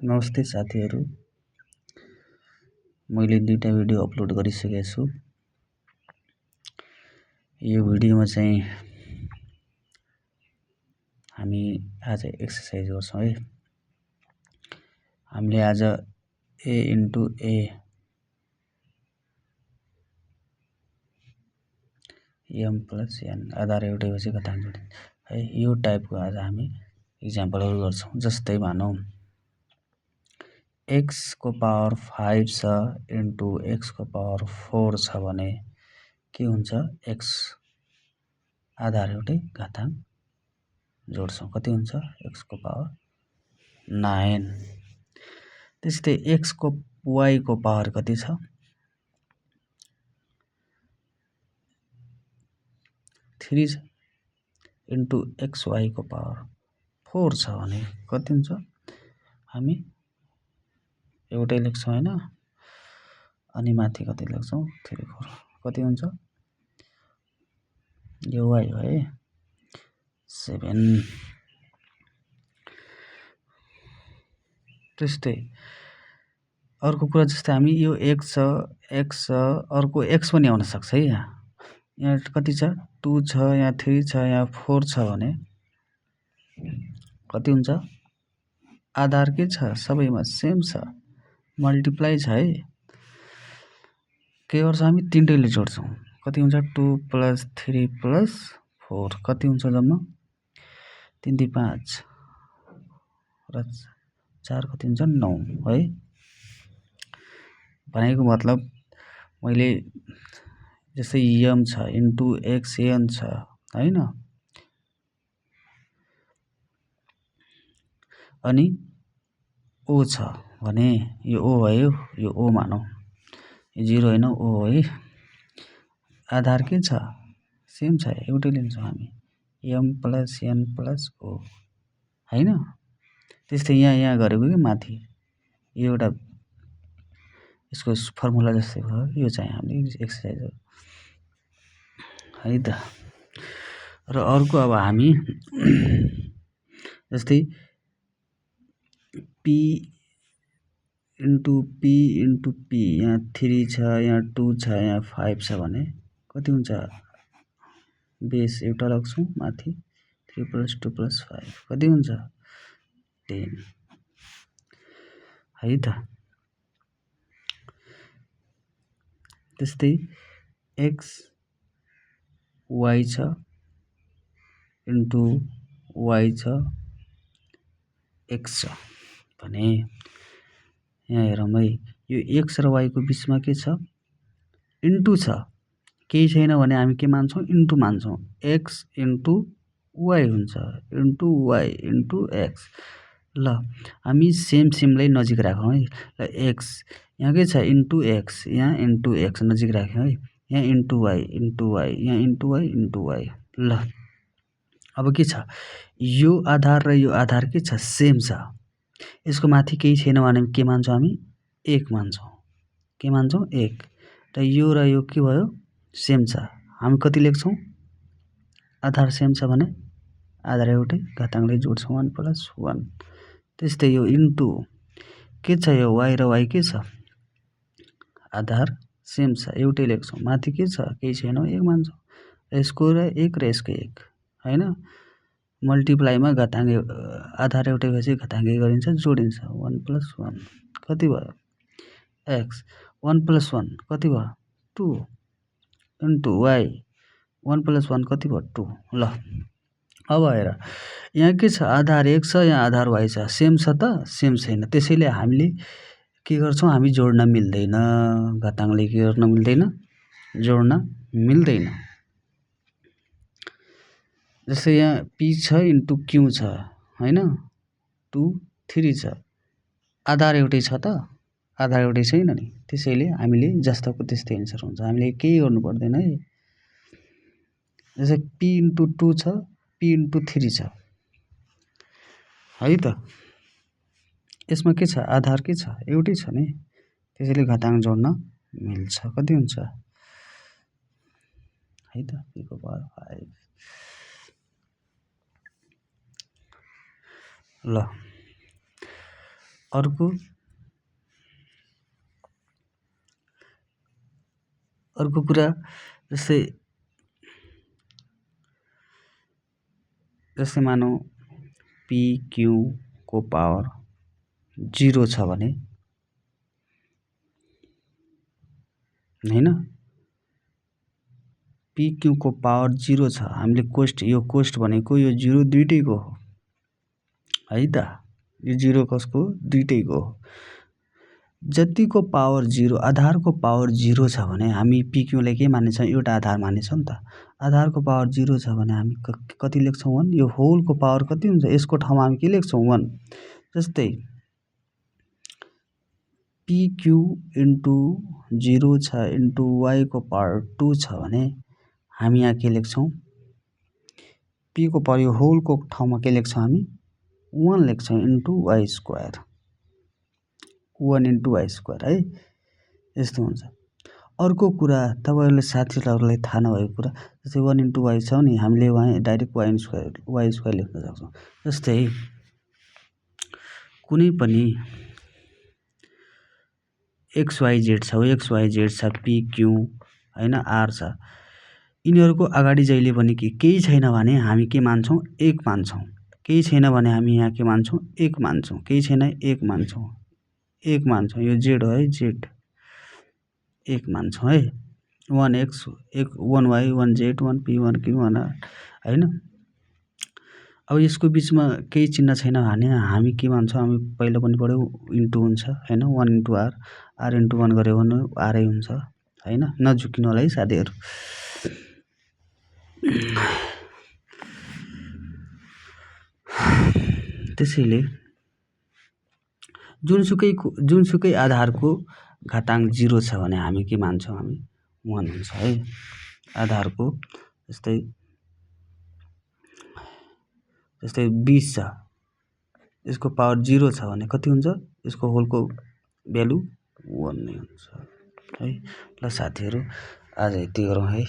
नमस्ते साथीहरू, मैले दुईटा भिडियो अपलोड गरिसकेको छु। यो भिडियोमा चाहिँ हामी आज एक्सरसाइज गर्छौं है। हामीले आज a * a m + n आधार एउटै भएपछि घाताङ्क जोडिन्छ है। यो टाइपको आज हामी इक्जाम्पलहरु गर्छौं। जस्तै भनौं x को पावर 5 छ इन्टु x को पावर 4 छ भने के हुन्छ? x आधार एउटै घाताङ्क जोड्छौं। कति हुन्छ? x को पावर 9। त्यस्तै x को y को पावर कति छ? 3 छ इन्टु xy को पावर 4 छ भने कति हुन्छ? हामी एउटै लेख्छौं हैन, अनि माथि कति लेख्छौं? 3 4 कति हुन्छ? यो y हो है 7। त्यस्तै अर्को कुरा, जस्तै हामी यो x छ अर्को x पनि आउन सक्छ है। यहाँ कति छ? 2 छ, यहाँ 3 छ, यहाँ 4 छ भने कति हुन्छ? आधार के छ? सबैमा सेम छ, मल्टिप्लाई छ है। के गर्छ हामी? तीनटैले जोड्छौं। कति हुन्छ? 2 + 3 + 4 कति हुन्छ जम्मा? 3 3 5 र 4 कति हुन्छ? 9 है। भनेको मतलब मैले जस्तै m छ इन्टु xn छ हैन, अनि o छ भने यो o भयो, यो o मानौ, यो 0 हैन, o हो है। आधार के छ? सेम छ, एउटै लिन्छौं हामी, m + n + o हैन। त्यस्तै यहाँ गरेको के माथि यो एउटा यसको फर्मुला जस्तै भयो। यो चाहिँ हामीले एक्सरसाइज हो है त। र अर्को अब हामी जस्तै p * p यहाँ 3 छ, यहाँ 2 छ, यहाँ 5 छ भने कति हुन्छ? बेस एउटा राख्छौं, माथि 3 + 2 + 5 कति हुन्छ? 10 है त। त्यस्तै x y छ इन्टु y छ x छ भने यहाँ हेरौँ है, यो x र y को बीचमा के छ? इन्टु छ। केही छैन भने हामी के मान्छौं? इन्टु मान्छौं। x इन्टु y हुन्छ, इन्टु y इन्टु x। ल हामी सेमलाई नजिक राखौं है। ल x यहाँ के छ? इन्टु x, यहाँ इन्टु x नजिक राख्यौं है। यहाँ इन्टु y इन्टु y, यहाँ इन्टु y इन्टु y। ल अब के छ? यो आधार र यो आधार के छ? सेम छ। यसको माथि केही छैन भने के मान्छौं हामी? 1 मान्छौं। के मान्छौं? 1। र यो के भयो? सेम छ। हामी कति लेख्छौं? आधार सेम छ भने आधार एउटै घाताङ्कले जोड्छौं, 1 + 1। त्यस्तै यो इन्टु के छ? यो y र y के छ? आधार सेम छ, एउटै लेख्छौं। माथि के छ? केही छैन, 1 मान्छौं। यसको र 1 र यसको 1 हैन। मल्टिप्लाईमा घाताङ्क आधार एउटै भएपछि घाताङ्क गरिन्छ, जोडिन्छ। 1 + 1 कति भयो? x 1 + 1 कति भयो? 2 इन्टु y 1 + 1 कति भयो? 2। ल अब हेर, यहाँ के छ? आधार x छ, यहाँ आधार y छ। सेम छ त? सेम छैन। त्यसैले हामीले के गर्छौं? हामी जोड्न मिल्दैन। घाताङ्कले के गर्न मिल्दैन? जोड्न मिल्दैन। जस्तै यहाँ p छ इन्टु q छ हैन, 2 3 छ। आधार एउटै छ त? आधार एउटै छैन नि। त्यसैले हामीले जस्ताको त्यस्तै एन्सर हुन्छ। हामीले केही गर्नु पर्दैन है। जस्तै p इन्टु 2 छ, p इन्टु 3 छ है त। यसमा के छ? आधार के छ? एउटै छ नि। त्यसैले घाताङ्क जोड्न मिल्छ। कति हुन्छ? है त, p को पावर 5। ल अर्को कुरा जस्तै मानौ PQ को पावर 0 छ भने हैन, PQ को पावर 0 छ, हामीले यो कोस्ट भनेको यो 0 दुईटैको हो है त, यो 0 कसको दुईटैको हो। जतिको पावर 0 आधारको पावर 0 छ भने हामी PQ लाई के मानेछौँ, एउटा आधार मानेछौँ नि त। आधारको पावर 0 छ भने हामी कति लेख्छौँ 1, यो होलको पावर कति हुन्छ, यसको ठाउँमा हामी के लेख्छौँ 1। जस्तै PQ इन्टु 0 छ इन्टु y को पावर 2 छ भने हामी यहाँ के लेख्छौँ, P को पावर यो होलको ठाउँमा के लेख्छौँ हामी 1 लेख्छौँ into y square, 1 into y square है, यस्तो हुन्छ। अर्को कुरा तपाईहरुले साथीहरुलाई थाहा नभएको कुरा, जस्तै 1 इन्टु y छ नि, हामीले वहाँ डाइरेक्ट y स्क्वायर लेख्न सक्छौँ। जस्तै कुनै पनि XYZ छ, XYZ छ, PQ हैन, R छ, यिनीहरुको अगाडि जहिले पनि केही छैन भने हामी के मान्छौँ 1 मान्छौँ, केही छैन भने हामी यहाँ के मान्छौँ 1 मान्छौँ, केही छैन 1 मान्छौँ, 1 मान्छौँ, यो Z हो है, Z 1 मान्छौँ है, 1x 1y 1z 1p 1q 1r हैन। अब यसको बीचमा केही चिन्ह छैन भने हामी के मान्छौँ, हामी पहिला पनि पढ्यौ इन्टु हुन्छ हैन, 1 इन्टु r, r इन्टु 1 गर्यो भने r हुन्छ हैन, नझुकिनु होला है साथीहरु। त्यसैले जुनसुकै आधारको घातांक 0 छ भने हामी के मान्छौँ, हामी 1 हुन्छ है। आधारको जस्तै 20 छ, यसको पावर 0 छ भने कति हुन्छ, यसको होलको भ्यालु 1 नै हुन्छ है। ल साथीहरु आज यति गरौँ है।